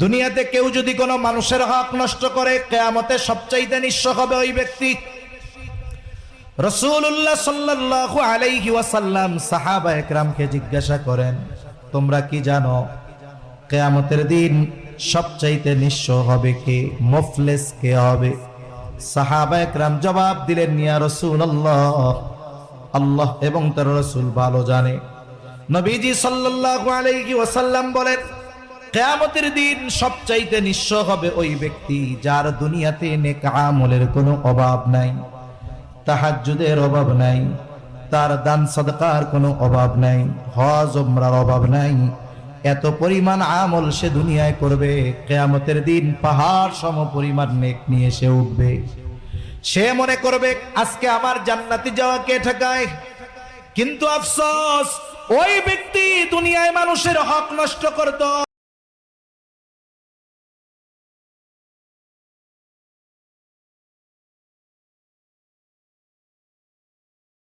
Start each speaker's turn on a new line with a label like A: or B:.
A: দুনিয়াতে কেউ যদি কোনো মানুষের হক নষ্ট করে কিয়ামতে সবচাইতে নিঃস্ব হবে ওই ব্যক্তি। রাসূলুল্লাহ সাল্লাল্লাহু আলাইহি ওয়াসাল্লাম সাহাবায়ে কেরামকে জিজ্ঞাসা করেন, তোমরা কি জানো কিয়ামতের দিন সবচাইতে নিঃস্ব হবে কে, মুফলিস কে হবে? সাহাবায়ে কেরাম জবাব দিলেন, ইয়া রাসূলুল্লাহ, আল্লাহ এবং তার রাসূল ভালো জানে। নবীজি সাল্লাল্লাহু আলাইহি ওয়াসাল্লাম বলেন, কিয়ামতের দিন সবচাইতে নিঃস্ব হবে ওই ব্যক্তি যার দুনিয়াতে নেক আমলের কোনো অভাব নাই, তাহাজ্জুদের অভাব নাই, তার দান সাদকার কোনো অভাব নাই, হজ উমরার অভাব নাই। এত পরিমাণ আমল সে দুনিয়ায় করবে, কিয়ামতের দিন পাহাড় সম পরিমাণ নেক নিয়ে সে উঠবে। সে মনে করবে আজকে আমার জান্নাতে যাওয়া কে ঠেকায়। কিন্তু আফসোস, ওই ব্যক্তি দুনিয়ায় মানুষের হক নষ্ট করত।